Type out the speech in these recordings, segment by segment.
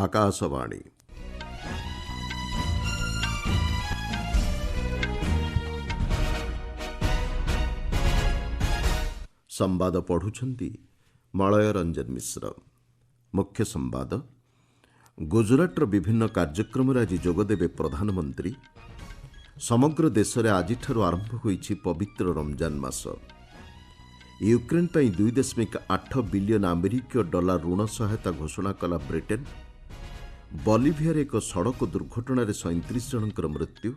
ଆକାଶବାଣୀ। ସମ୍ବାଦ ପଢ଼ୁଛନ୍ତି ମଳୟ ରଞ୍ଜନ ମିଶ୍ର। ମୁଖ୍ୟ ସମ୍ବାଦ। ଗୁଜରାଟର ବିଭିନ୍ନ କାର୍ଯ୍ୟକ୍ରମରେ ଆଜି ଯୋଗଦେବେ ପ୍ରଧାନମନ୍ତ୍ରୀ। ସମଗ୍ର ଦେଶରେ ଆଜିଠାରୁ ଆରମ୍ଭ ହୋଇଛି ପବିତ୍ର ରମଜାନ ମାସ। ୟୁକ୍ରେନ୍ ପାଇଁ 2.8 ବିଲିୟନ ଆମେରିକୀୟ ଡଲାର ଋଣ ସହାୟତା ଘୋଷଣା କଲା ବ୍ରିଟେନ୍। ବଲିଭିଆରେ ଏକ ସଡ଼କ ଦୁର୍ଘଟଣାରେ 37 ଜଣଙ୍କର ମୃତ୍ୟୁ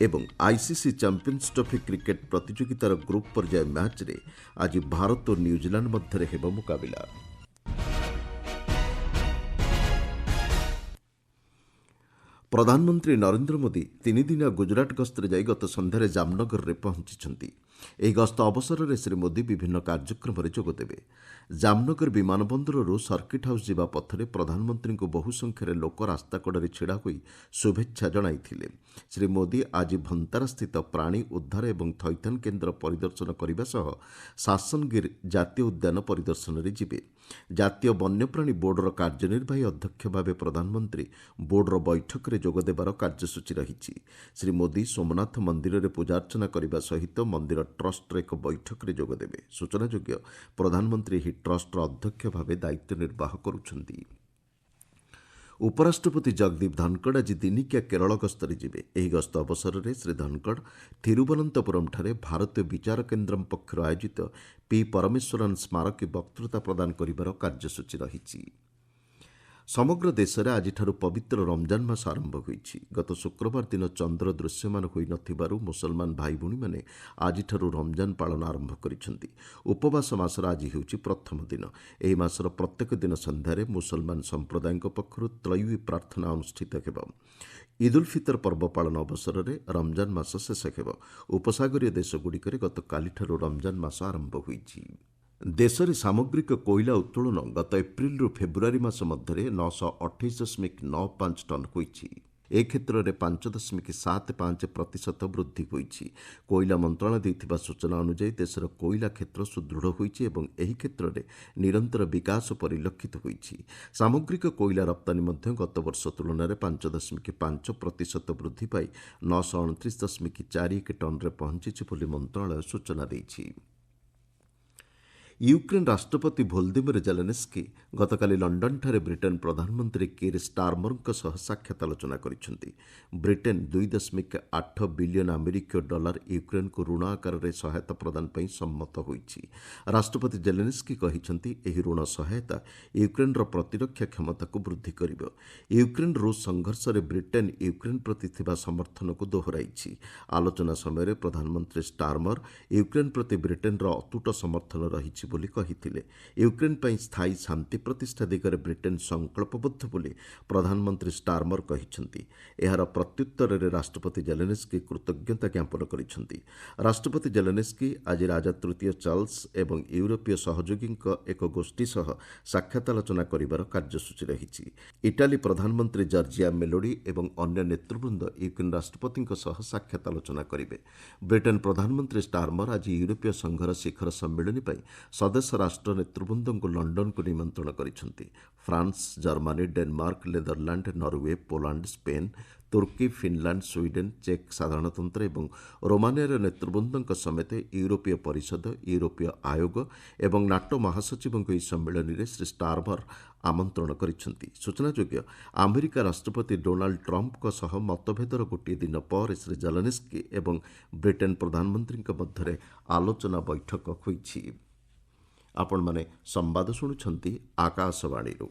ଏବଂ ଆଇସିସି ଚାମ୍ପିୟନ୍ସ ଟ୍ରଫି କ୍ରିକେଟ୍ ପ୍ରତିଯୋଗିତାର ଗ୍ରୁପ୍ ପର୍ଯ୍ୟାୟ ମ୍ୟାଚ୍ରେ ଆଜି ଭାରତ ଓ ନ୍ୟୁଜିଲାଣ୍ଡ ମଧ୍ୟରେ ହେବ ମୁକାବିଲା। ପ୍ରଧାନମନ୍ତ୍ରୀ ନରେନ୍ଦ୍ର ମୋଦି 3 ଦିନିଆ ଗୁଜରାଟ ଗସ୍ତରେ ଯାଇ ଗତ ସନ୍ଧ୍ୟାରେ ଜାମନଗରରେ ପହଞ୍ଚିଛନ୍ତି। ଏହି ଗସ୍ତ ଅବସରରେ ଶ୍ରୀ ମୋଦି ବିଭିନ୍ନ କାର୍ଯ୍ୟକ୍ରମରେ ଯୋଗଦେବେ। ଜାମନଗର ବିମାନ ବନ୍ଦରରୁ ସର୍କିଟ୍ ହାଉସ୍ ଯିବା ପଥରେ ପ୍ରଧାନମନ୍ତ୍ରୀଙ୍କୁ ବହୁ ସଂଖ୍ୟାରେ ଲୋକ ରାସ୍ତାକଡ଼ରେ ଛିଡ଼ା ହୋଇ ଶୁଭେଚ୍ଛା ଜଣାଇଥିଲେ। ଶ୍ରୀ ମୋଦି ଆଜି ଭନ୍ତାରାସ୍ଥିତ ପ୍ରାଣୀ ଉଦ୍ଧାର ଏବଂ ଥଇଥାନ କେନ୍ଦ୍ର ପରିଦର୍ଶନ କରିବା ସହ ସାସନଗିର୍ ଜାତୀୟ ଉଦ୍ୟାନ ପରିଦର୍ଶନରେ ଯିବେ। ଜାତୀୟ ବନ୍ୟପ୍ରାଣୀ ବୋର୍ଡର କାର୍ଯ୍ୟନିର୍ବାହୀ ଅଧ୍ୟକ୍ଷ ଭାବେ ପ୍ରଧାନମନ୍ତ୍ରୀ ବୋର୍ଡର ବୈଠକରେ ଯୋଗଦେବାର କାର୍ଯ୍ୟସୂଚୀ ରହିଛି। ଶ୍ରୀ ମୋଦି ସୋମନାଥ ମନ୍ଦିରରେ ପୂଜାର୍ଚ୍ଚନା କରିବା ସହିତ ମନ୍ଦିର ଟ୍ରଷ୍ଟର ଏକ ବୈଠକରେ ଯୋଗଦେବେ। ସୂଚନାଯୋଗ୍ୟ, ପ୍ରଧାନମନ୍ତ୍ରୀ ଏହି ଟ୍ରଷ୍ଟର ଅଧ୍ୟକ୍ଷ ଭାବେ ଦାୟିତ୍ୱ ନିର୍ବାହ କରୁଛନ୍ତି। ଉପରାଷ୍ଟ୍ରପତି ଜଗଦୀପ ଧନକଡ଼ ଆଜି ଦିନିକିଆ କେରଳ ଗସ୍ତରେ ଯିବେ। ଏହି ଗସ୍ତ ଅବସରରେ ଶ୍ରୀ ଧନକଡ଼ ଥିରୁବନନ୍ତପୁରମ୍ଠାରେ ଭାରତୀୟ ବିଚାର କେନ୍ଦ୍ରମ୍ ପକ୍ଷରୁ ଆୟୋଜିତ ପି ପରମେଶ୍ୱରନ୍ ସ୍ମାରକୀ ବକ୍ତୃତା ପ୍ରଦାନ କରିବାର କାର୍ଯ୍ୟସୂଚୀ ରହିଛି। ସମଗ୍ର ଦେଶରେ ଆଜିଠାରୁ ପବିତ୍ର ରମଜାନ ମାସ ଆରମ୍ଭ ହୋଇଛି। ଗତ ଶୁକ୍ରବାର ଦିନ ଚନ୍ଦ୍ର ଦୃଶ୍ୟମାନ ହୋଇନଥିବାରୁ ମୁସଲମାନ ଭାଇଭଉଣୀମାନେ ଆଜିଠାରୁ ରମଜାନ ପାଳନ ଆରମ୍ଭ କରିଛନ୍ତି। ଉପବାସ ମାସର ଆଜି ହେଉଛି ପ୍ରଥମ ଦିନ। ଏହି ମାସର ପ୍ରତ୍ୟେକ ଦିନ ସନ୍ଧ୍ୟାରେ ମୁସଲମାନ ସମ୍ପ୍ରଦାୟଙ୍କ ପକ୍ଷରୁ ତ୍ରୟୀ ପ୍ରାର୍ଥନା ଅନୁଷ୍ଠିତ ହେବ। ଇଦ୍ ଉଲ୍ ଫିତର ପର୍ବ ପାଳନ ଅବସରରେ ରମଜାନ ମାସ ଶେଷ ହେବ। ଉପସାଗରୀୟ ଦେଶଗୁଡ଼ିକରେ ଗତକାଲିଠାରୁ ରମଜାନ ମାସ ଆରମ୍ଭ ହୋଇଛି। ଦେଶରେ ସାମଗ୍ରିକ କୋଇଲା ଉତ୍ତୋଳନ ଗତ ଏପ୍ରିଲରୁ ଫେବୃଆରୀ ମାସ ମଧ୍ୟରେ 928.95 ଟନ୍ ହୋଇଛି। ଏ କ୍ଷେତ୍ରରେ 5.75% ବୃଦ୍ଧି ହୋଇଛି। କୋଇଲା ମନ୍ତ୍ରଣାଳୟ ଦେଇଥିବା ସୂଚନା ଅନୁଯାୟୀ ଦେଶର କୋଇଲା କ୍ଷେତ୍ର ସୁଦୃଢ଼ ହୋଇଛି ଏବଂ ଏହି କ୍ଷେତ୍ରରେ ନିରନ୍ତର ବିକାଶ ପରିଲକ୍ଷିତ ହୋଇଛି। ସାମଗ୍ରିକ କୋଇଲା ରପ୍ତାନୀ ମଧ୍ୟ ଗତବର୍ଷ ତୁଳନାରେ 5.5% ବୃଦ୍ଧି ପାଇ 929.41 ଟନ୍ରେ ପହଞ୍ଚିଛି ବୋଲି ମନ୍ତ୍ରଣାଳୟ ସୂଚନା ଦେଇଛି। ୟୁକ୍ରେନ୍ ରାଷ୍ଟ୍ରପତି ଭୋଲୋଦିମିର୍ ଜେଲେନ୍ସ୍କି ଗତକାଲି ଲଣ୍ଡନଠାରେ ବ୍ରିଟେନ୍ ପ୍ରଧାନମନ୍ତ୍ରୀ କିର୍ ଷ୍ଟାରମରଙ୍କ ସହ ସାକ୍ଷାତ ଆଲୋଚନା କରିଛନ୍ତି। ବ୍ରିଟେନ୍ 2.8 ବିଲିୟନ ଆମେରିକୀୟ ଡଲାର ୟୁକ୍ରେନ୍କୁ ଋଣ ଆକାରରେ ସହାୟତା ପ୍ରଦାନ ପାଇଁ ସମ୍ମତ ହୋଇଛି। ରାଷ୍ଟ୍ରପତି ଜେଲେନ୍ସ୍କି କହିଛନ୍ତି, ଏହି ଋଣ ସହାୟତା ୟୁକ୍ରେନ୍ର ପ୍ରତିରକ୍ଷା କ୍ଷମତାକୁ ବୃଦ୍ଧି କରିବ। ୟୁକ୍ରେନ୍ ରୁଷ ସଂଘର୍ଷରେ ବ୍ରିଟେନ୍ ୟୁକ୍ରେନ୍ ପ୍ରତି ଥିବା ସମର୍ଥନକୁ ଦୋହରାଇଛି। ଆଲୋଚନା ସମୟରେ ପ୍ରଧାନମନ୍ତ୍ରୀ ଷ୍ଟାରମର ୟୁକ୍ରେନ୍ ପ୍ରତି ବ୍ରିଟେନ୍ର ଅତୁଟ ସମର୍ଥନ ରହିଛି ବୋଲି କହିଥିଲେ। ୟୁକ୍ରେନ୍ ପାଇଁ ସ୍ଥାୟୀ ଶାନ୍ତି ପ୍ରତିଷ୍ଠା ଦିଗରେ ବ୍ରିଟେନ୍ ସଂକଳ୍ପବଦ୍ଧ ବୋଲି ପ୍ରଧାନମନ୍ତ୍ରୀ ଷ୍ଟାରମର କହିଛନ୍ତି। ଏହାର ପ୍ରତ୍ୟୁତ୍ତରରେ ରାଷ୍ଟ୍ରପତି ଜେଲେନ୍ସ୍କି କୃତଜ୍ଞତା ଜ୍ଞାପନ କରିଛନ୍ତି। ରାଷ୍ଟ୍ରପତି ଜେଲେନ୍ସ୍କି ଆଜି ରାଜା ତୃତୀୟ ଚାର୍ଲସ ଏବଂ ୟୁରୋପୀୟ ସହଯୋଗୀଙ୍କ ଏକ ଗୋଷ୍ଠୀ ସହ ସାକ୍ଷାତ ଆଲୋଚନା କରିବାର କାର୍ଯ୍ୟସୂଚୀ ରହିଛି। ଇଟାଲୀ ପ୍ରଧାନମନ୍ତ୍ରୀ ଜର୍ଜିଆ ମେଲୋଡି ଏବଂ ଅନ୍ୟ ନେତୃବୃନ୍ଦ ୟୁକ୍ରେନ୍ ରାଷ୍ଟ୍ରପତିଙ୍କ ସହ ସାକ୍ଷାତ ଆଲୋଚନା କରିବେ। ବ୍ରିଟେନ୍ ପ୍ରଧାନମନ୍ତ୍ରୀ ଷ୍ଟାରମର ଆଜି ୟୁରୋପୀୟ ସଂଘର ଶିଖର ସମ୍ମିଳନୀ ପାଇଁ ସଦସ୍ୟ ରାଷ୍ଟ୍ର ନେତୃବୃନ୍ଦଙ୍କୁ ଲଣ୍ଡନକୁ ନିମନ୍ତ୍ରଣ କରିଛନ୍ତି। France, Germany, Denmark, Netherlands, Norway, Poland, Spain, ତୁର୍କୀ, ଫିନଲାଣ୍ଡ, ସ୍ୱିଡେନ୍, ଚେକ୍ ସାଧାରଣତନ୍ତ୍ର ଏବଂ ରୋମାନିଆର ନେତୃବୃନ୍ଦଙ୍କ ସମେତ ୟୁରୋପୀୟ ପରିଷଦ, ୟୁରୋପୀୟ ଆୟୋଗ ଏବଂ ନାଟୋ ମହାସଚିବଙ୍କୁ ଏହି ସମ୍ମିଳନୀରେ ଶ୍ରୀ ଷ୍ଟାରମର ଆମନ୍ତ୍ରଣ କରିଛନ୍ତି। ସୂଚନାଯୋଗ୍ୟ, ଆମେରିକା ରାଷ୍ଟ୍ରପତି ଡୋନାଲ୍ଡ ଟ୍ରମ୍ପଙ୍କ ସହ ମତଭେଦର ଗୋଟିଏ ଦିନ ପରେ ଶ୍ରୀ ଜେଲେନ୍ସ୍କି ଏବଂ ବ୍ରିଟେନ୍ ପ୍ରଧାନମନ୍ତ୍ରୀଙ୍କ ମଧ୍ୟରେ ଆଲୋଚନା ବୈଠକ ହୋଇଛି। ଆପଣମାନେ ସମ୍ବାଦ ଶୁଣୁଛନ୍ତି ଆକାଶବାଣୀରୁ।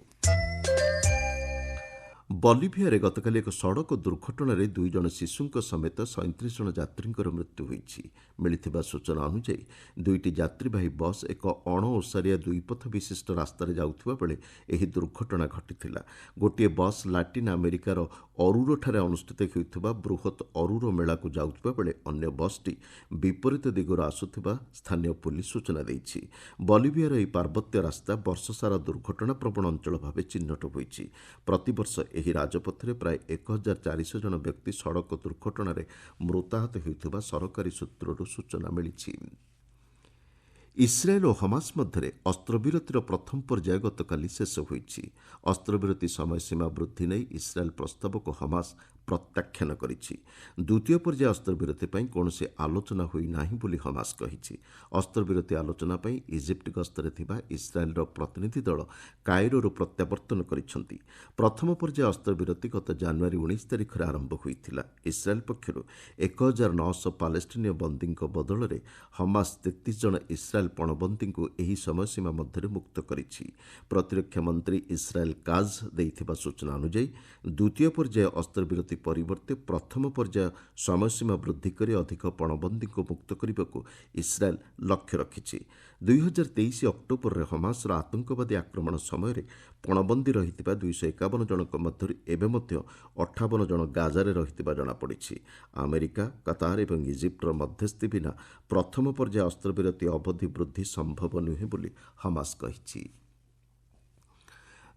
ବଲିଭିଆରେ ଗତକାଲି ଏକ ସଡ଼କ ଦୁର୍ଘଟଣାରେ 2 ଜଣ ଶିଶୁଙ୍କ ସମେତ 37 ଜଣ ଯାତ୍ରୀଙ୍କର ମୃତ୍ୟୁ ହୋଇଛି। ମିଳିଥିବା ସୂଚନା ଅନୁଯାୟୀ 2ଟି ଯାତ୍ରୀବାହୀ ବସ୍ ଏକ ଅଣଓସାରିଆ ଦୁଇପଥ ବିଶିଷ୍ଟ ରାସ୍ତାରେ ଯାଉଥିବା ବେଳେ ଏହି ଦୁର୍ଘଟଣା ଘଟିଥିଲା। ଗୋଟିଏ ବସ୍ ଲାଟିନ୍ ଆମେରିକାର ଅରୁରୋଠାରେ ଅନୁଷ୍ଠିତ ହେଉଥିବା ବୃହତ୍ ଅରୁରୋ ମେଳାକୁ ଯାଉଥିବା ବେଳେ ଅନ୍ୟ ବସ୍ଟି ବିପରୀତ ଦିଗରୁ ଆସୁଥିବା ସ୍ଥାନୀୟ ପୁଲିସ୍ ସୂଚନା ଦେଇଛି। ବଲିଭିଆର ଏହି ପାର୍ବତ୍ୟ ରାସ୍ତା ବର୍ଷସାରା ଦୁର୍ଘଟଣା ପ୍ରବଣ ଅଞ୍ଚଳ ଭାବେ ଚିହ୍ନଟ ହୋଇଛି। ପ୍ରତିବର୍ଷ ଏହି ରାଜପଥରେ ପ୍ରାୟ 1400 ଜଣ ବ୍ୟକ୍ତି ସଡ଼କ ଦୁର୍ଘଟଣାରେ ମୃତାହତ ହେଉଥିବା ସରକାରୀ ସୂତ୍ରରୁ ସୂଚନା ମିଳିଛି। ଇସ୍ରାଏଲ୍ ଓ ହମାସ୍ ମଧ୍ୟରେ ଅସ୍ତ୍ରବିରତିର ପ୍ରଥମ ପର୍ଯ୍ୟାୟ ଗତକାଲି ଶେଷ ହୋଇଛି। ଅସ୍ତ୍ରବିରତି ସମୟସୀମା ବୃଦ୍ଧି ନେଇ ଇସ୍ରାଏଲ୍ ପ୍ରସ୍ତାବକୁ ହମାସ୍ ପ୍ରତ୍ୟାଖ୍ୟାନ କରିଛି। ଦ୍ୱିତୀୟ ପର୍ଯ୍ୟାୟ ଅସ୍ତ୍ରବିରତି ପାଇଁ କୌଣସି ଆଲୋଚନା ହୋଇନାହିଁ ବୋଲି ହମାସ୍ କହିଛି। ଅସ୍ତ୍ରବିରତି ଆଲୋଚନା ପାଇଁ ଇଜିପ୍ଟ ଗସ୍ତରେ ଥିବା ଇସ୍ରାଏଲ୍ର ପ୍ରତିନିଧି ଦଳ କାଇରୋରୁ ପ୍ରତ୍ୟାବର୍ତ୍ତନ କରିଛନ୍ତି। ପ୍ରଥମ ପର୍ଯ୍ୟାୟ ଅସ୍ତ୍ରବିରତି ଗତ ଜାନୁଆରୀ 19 ତାରିଖରେ ଆରମ୍ଭ ହୋଇଥିଲା। ଇସ୍ରାଏଲ୍ ପକ୍ଷରୁ 1,900 ପାଲେଷ୍ଟିନୀୟ ବନ୍ଦୀଙ୍କ ବଦଳରେ ହମାସ୍ 33 ଜଣ ଇସ୍ରାଏଲ୍ ପଣବନ୍ଦୀଙ୍କୁ ଏହି ସମୟସୀମା ମଧ୍ୟରେ ମୁକ୍ତ କରିଛି। ପ୍ରତିରକ୍ଷା ମନ୍ତ୍ରୀ ଇସ୍ରାଏଲ୍ କାଜ୍ ଦେଇଥିବା ସୂଚନା ଅନୁଯାୟୀ ଦ୍ୱିତୀୟ ପର୍ଯ୍ୟାୟ ଅସ୍ତ୍ରବିରତି ପରିବର୍ତ୍ତେ ପ୍ରଥମ ପର୍ଯ୍ୟାୟ ସମୟସୀମା ବୃଦ୍ଧି କରି ଅଧିକ ପଣବନ୍ଦୀଙ୍କୁ ମୁକ୍ତ କରିବାକୁ ଇସ୍ରାଏଲ୍ ଲକ୍ଷ୍ୟ ରଖିଛି। 2023 ଅକ୍ଟୋବରରେ ହମାସ୍ର ଆତଙ୍କବାଦୀ ଆକ୍ରମଣ ସମୟରେ ପଣବନ୍ଦୀ ରହିଥିବା 251 ଜଣଙ୍କ ମଧ୍ୟରୁ ଏବେ ମଧ୍ୟ 58 ଜଣ ଗାଜାରେ ରହିଥିବା ଜଣାପଡ଼ିଛି। ଆମେରିକା, କତାର ଏବଂ ଇଜିପ୍ଟର ମଧ୍ୟସ୍ଥି ବିନା ପ୍ରଥମ ପର୍ଯ୍ୟାୟ ଅସ୍ତ୍ରବିରତି ଅବଧି ବୃଦ୍ଧି ସମ୍ଭବ ନୁହେଁ ବୋଲି ହମାସ୍ କହିଛି।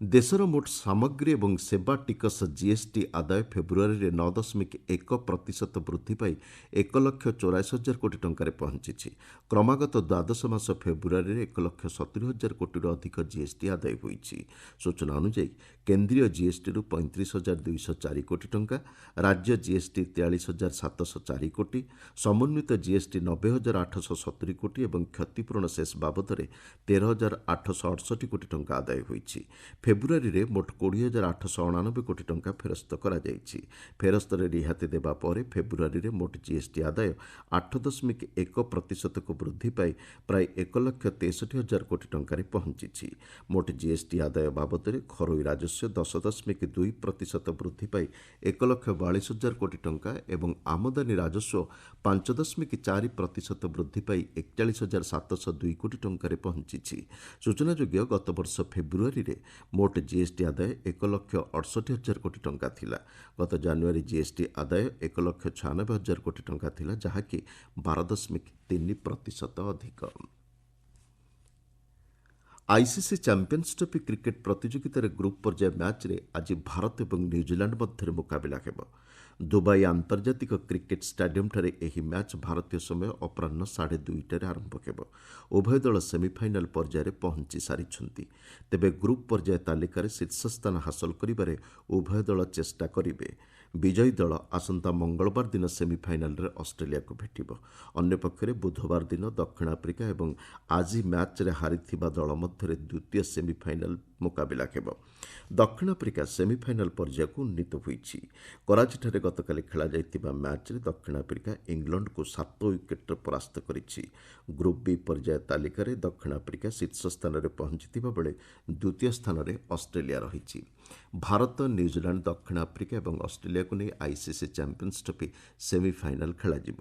ଦେଶର ମୋଟ ସାମଗ୍ରୀ ଏବଂ ସେବା ଟିକସ ଜିଏସ୍ଟି ଆଦାୟ ଫେବୃଆରୀରେ 9.1% ବୃଦ୍ଧି ପାଇ 1,84,000 କୋଟି ଟଙ୍କାରେ ପହଞ୍ଚିଛି। କ୍ରମାଗତ ଦ୍ୱାଦଶ ମାସ ଫେବୃଆରୀରେ 1,70,000 କୋଟିରୁ ଅଧିକ ଜିଏସ୍ଟି ଆଦାୟ ହୋଇଛି। ସୂଚନା ଅନୁଯାୟୀ କେନ୍ଦ୍ରୀୟ ଜିଏସ୍ଟିରୁ 35,204 କୋଟି ଟଙ୍କା, ରାଜ୍ୟ ଜିଏସ୍ଟି 43,704 କୋଟି, ସମନ୍ୱିତ ଜିଏସ୍ଟି 90,870 କୋଟି ଏବଂ କ୍ଷତିପୂରଣ ସେସ୍ ବାବଦରେ 13,868 କୋଟି ଟଙ୍କା ଆଦାୟ ହୋଇଛି। ଫେବୃଆରୀରେ ମୋଟ 20,889 କୋଟି ଟଙ୍କା ଫେରସ୍ତ କରାଯାଇଛି। ଫେରସ୍ତରେ ରିହାତି ଦେବା ପରେ ଫେବୃଆରୀରେ ମୋଟ ଜିଏସ୍ଟି ଆଦାୟ 8.1%କୁ ବୃଦ୍ଧି ପାଇ ପ୍ରାୟ 1,63,000 କୋଟି ଟଙ୍କାରେ ପହଞ୍ଚିଛି। ମୋଟ ଜିଏସ୍ଟି ଆଦାୟ ବାବଦରେ ଘରୋଇ ରାଜସ୍ୱ 10.2% ବୃଦ୍ଧି ପାଇ 1,42,000 କୋଟି ଟଙ୍କା ଏବଂ ଆମଦାନୀ ରାଜସ୍ୱ 5.4% ବୃଦ୍ଧି ପାଇ 41,702 କୋଟି ଟଙ୍କାରେ ପହଞ୍ଚିଛି। ସୂଚନାଯୋଗ୍ୟ ଗତବର୍ଷ ଫେବୃଆରୀରେ ମୋଟ ଜିଏସ୍ଟି ଆଦାୟ 1,68,000 କୋଟି ଟଙ୍କା ଥିଲା। ଗତ ଜାନୁଆରୀ ଜିଏସ୍ଟି ଆଦାୟ 1,96,000 କୋଟି ଟଙ୍କା ଥିଲା, ଯାହାକି 12.3% ଅଧିକ। ଆଇସିସି ଚାମ୍ପିୟନ୍ସ ଟ୍ରଫି କ୍ରିକେଟ୍ ପ୍ରତିଯୋଗିତାରେ ଗ୍ରୁପ୍ ପର୍ଯ୍ୟାୟ ମ୍ୟାଚ୍ରେ ଆଜି ଭାରତ ଏବଂ ନ୍ୟୁଜିଲାଣ୍ଡ ମଧ୍ୟରେ ମୁକାବିଲା ହେବ। ଦୁବାଇ ଆନ୍ତର୍ଜାତିକ କ୍ରିକେଟ୍ ଷ୍ଟାଡିୟମ୍ଠାରେ ଏହି ମ୍ୟାଚ୍ ଭାରତୀୟ ସମୟ ଅପରାହ୍ନ 2:30ଟାରେ ଆରମ୍ଭ ହେବ। ଉଭୟ ଦଳ ସେମିଫାଇନାଲ୍ ପର୍ଯ୍ୟାୟରେ ପହଞ୍ଚି ସାରିଛନ୍ତି। ତେବେ ଗ୍ରୁପ୍ ପର୍ଯ୍ୟାୟ ତାଲିକାରେ ଶୀର୍ଷସ୍ଥାନ ହାସଲ କରିବାରେ ଉଭୟ ଦଳ ଚେଷ୍ଟା କରିବେ। ବିଜୟୀ ଦଳ ଆସନ୍ତା ମଙ୍ଗଳବାର ଦିନ ସେମିଫାଇନାଲ୍ରେ ଅଷ୍ଟ୍ରେଲିଆକୁ ଭେଟିବ। ଅନ୍ୟପକ୍ଷରେ ବୁଧବାର ଦିନ ଦକ୍ଷିଣ ଆଫ୍ରିକା ଏବଂ ଆଜି ମ୍ୟାଚ୍ରେ ହାରିଥିବା ଦଳ ମଧ୍ୟରେ ଦ୍ୱିତୀୟ ସେମିଫାଇନାଲ୍ ମୁକାବିଲା ହେବ। ଦକ୍ଷିଣ ଆଫ୍ରିକା ସେମିଫାଇନାଲ୍ ପର୍ଯ୍ୟାୟକୁ ଉନ୍ନୀତ ହୋଇଛି। କରାଚିଠାରେ ଗତକାଲି ଖେଳାଯାଇଥିବା ମ୍ୟାଚ୍ରେ ଦକ୍ଷିଣ ଆଫ୍ରିକା ଇଂଲଣ୍ଡକୁ 7 ୱିକେଟ୍ରେ ପରାସ୍ତ କରିଛି। ଗ୍ରୁପ୍ ବି ପର୍ଯ୍ୟାୟ ତାଲିକାରେ ଦକ୍ଷିଣ ଆଫ୍ରିକା ଶୀର୍ଷ ସ୍ଥାନରେ ପହଞ୍ଚିଥିବା ବେଳେ ଦ୍ୱିତୀୟ ସ୍ଥାନରେ ଅଷ୍ଟ୍ରେଲିଆ ରହିଛି। ଭାରତ, ନ୍ୟୁଜିଲାଣ୍ଡ, ଦକ୍ଷିଣ ଆଫ୍ରିକା ଏବଂ ଅଷ୍ଟ୍ରେଲିଆକୁ ନେଇ ଆଇସିସି ଚାମ୍ପିୟନ୍ସ ଟ୍ରଫି ସେମିଫାଇନାଲ୍ ଖେଳାଯିବ।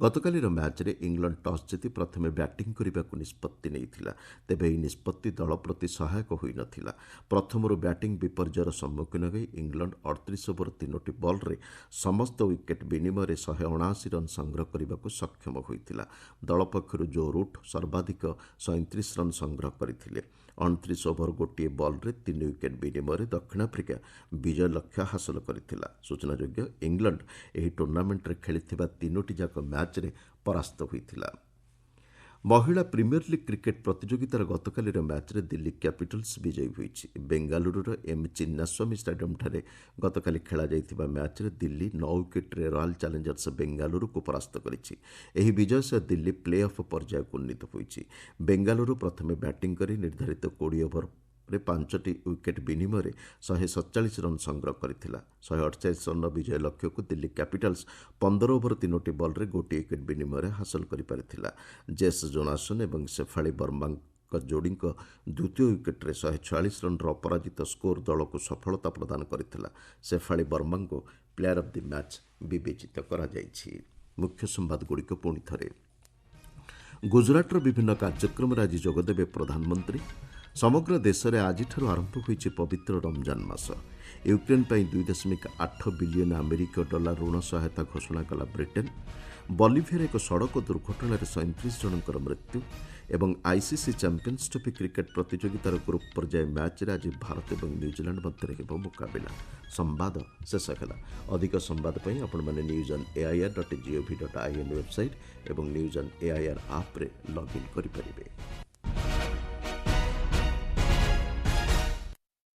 ଗତକାଲିର ମ୍ୟାଚ୍ରେ ଇଂଲଣ୍ଡ ଟସ୍ ଜିତି ପ୍ରଥମେ ବ୍ୟାଟିଂ କରିବାକୁ ନିଷ୍ପତ୍ତି ନେଇଥିଲା। ତେବେ ଏହି ନିଷ୍ପତ୍ତି ଦଳ ପ୍ରତି ସହାୟକ ହୋଇନଥିଲା। ପ୍ରଥମରୁ ବ୍ୟାଟିଂ ବିପର୍ଯ୍ୟୟର ସମ୍ମୁଖୀନ ହୋଇ ଇଂଲଣ୍ଡ 38 ଓଭର 3ଟି ବଲ୍ରେ ସମସ୍ତ ୱିକେଟ୍ ବିନିମୟରେ 179 ରନ୍ ସଂଗ୍ରହ କରିବାକୁ ସକ୍ଷମ ହୋଇଥିଲା। ଦଳ ପକ୍ଷରୁ ଜୋ ରୁଟ୍ ସର୍ବାଧିକ 37 ରନ୍ ସଂଗ୍ରହ କରିଥିଲେ। 29 ଓଭର ଗୋଟିଏ ବଲ୍ରେ 3 ୱିକେଟ୍ ବିନିମୟରେ ଦକ୍ଷିଣ ଆଫ୍ରିକା ବିଜୟ ଲକ୍ଷ୍ୟ ହାସଲ କରିଥିଲା। ସୂଚନାଯୋଗ୍ୟ ଇଂଲଣ୍ଡ ଏହି ଟୁର୍ଣ୍ଣାମେଣ୍ଟରେ ଖେଳିଥିବା 3ଟି ଯାକ ମ୍ୟାଚ୍ରେ ପରାସ୍ତ ହୋଇଥିଲା। ମହିଳା ପ୍ରିମିୟର ଲିଗ୍ କ୍ରିକେଟ୍ ପ୍ରତିଯୋଗିତାର ଗତକାଲିର ମ୍ୟାଚ୍ରେ ଦିଲ୍ଲୀ କ୍ୟାପିଟାଲ୍ସ ବିଜୟୀ ହୋଇଛି। ବେଙ୍ଗାଲୁରୁର ଏମ୍ ଚିନ୍ନାସ୍ୱାମୀ ଷ୍ଟାଡିୟମ୍ଠାରେ ଗତକାଲି ଖେଳାଯାଇଥିବା ମ୍ୟାଚ୍ରେ ଦିଲ୍ଲୀ 9 ୱିକେଟ୍ରେ ରୟାଲ୍ ଚ୍ୟାଲେଞ୍ଜର୍ସ ବେଙ୍ଗାଲୁରୁକୁ ପରାସ୍ତ କରିଛି। ଏହି ବିଜୟ ସହ ଦିଲ୍ଲୀ ପ୍ଲେ ଅଫ୍ ପର୍ଯ୍ୟାୟକୁ ଉନ୍ନୀତ ହୋଇଛି। ବେଙ୍ଗାଲୁରୁ ପ୍ରଥମେ ବ୍ୟାଟିଂ କରି ନିର୍ଦ୍ଧାରିତ 20 ଓଭର 5ଟି ୱିକେଟ୍ ବିନିମୟରେ 147 ରନ୍ ସଂଗ୍ରହ କରିଥିଲା। 148 ରନ୍ର ବିଜୟ ଲକ୍ଷ୍ୟକୁ ଦିଲ୍ଲୀ କ୍ୟାପିଟାଲ୍ସ 15 ଓଭର 3ଟି ବଲ୍ରେ ଗୋଟିଏ ୱିକେଟ୍ ବିନିମୟରେ ହାସଲ କରିପାରିଥିଲା। ଜେସ୍ ଜୋନାସନ୍ ଏବଂ ଶେଫାଳି ବର୍ମାଙ୍କ ଯୋଡ଼ିଙ୍କ ଦ୍ୱିତୀୟ ୱିକେଟ୍ରେ 146 ରନ୍ର ଅପରାଜିତ ସ୍କୋର ଦଳକୁ ସଫଳତା ପ୍ରଦାନ କରିଥିଲା। ଶେଫାଳି ବର୍ମାଙ୍କୁ ପ୍ଲେୟାର ଅଫ୍ ଦି ମ୍ୟାଚ୍ ବିବେଚିତ କରାଯାଇଛି। ମୁଖ୍ୟ ସମ୍ବାଦଗୁଡ଼ିକ ପୁଣି ଥରେ। ଗୁଜରାଟର ବିଭିନ୍ନ କାର୍ଯ୍ୟକ୍ରମରେ ଆଜି ଯୋଗଦେବେ ପ୍ରଧାନମନ୍ତ୍ରୀ। ସମଗ୍ର ଦେଶରେ ଆଜିଠାରୁ ଆରମ୍ଭ ହୋଇଛି ପବିତ୍ର ରମଜାନ୍ ମାସ। ୟୁକ୍ରେନ୍ ପାଇଁ 2.8 ବିଲିୟନ ଆମେରିକୀୟ ଡଲାର ଋଣ ସହାୟତା ଘୋଷଣା କଲା ବ୍ରିଟେନ୍। ବଲିଭିଆରେ ଏକ ସଡ଼କ ଦୁର୍ଘଟଣାରେ 37 ଜଣଙ୍କର ମୃତ୍ୟୁ। ଏବଂ ଆଇସିସି ଚାମ୍ପିୟନ୍ସ ଟ୍ରଫି କ୍ରିକେଟ୍ ପ୍ରତିଯୋଗିତାର ଗ୍ରୁପ୍ ପର୍ଯ୍ୟାୟ ମ୍ୟାଚ୍ରେ ଆଜି ଭାରତ ଏବଂ ନ୍ୟୁଜିଲାଣ୍ଡ ମଧ୍ୟରେ ହେବ ମୁକାବିଲା। ସମ୍ବାଦ ଶେଷ ହେଲା। ଅଧିକ ସମ୍ବାଦ ପାଇଁ ଆପଣମାନେ newsonair.gov.in ୱେବସାଇଟ୍ ଏବଂ ନ୍ୟୁଜ୍ ଅନ୍ ଏଆଇଆର୍ ଆପ୍ରେ ଲଗ୍ଇନ୍ କରିପାରିବେ।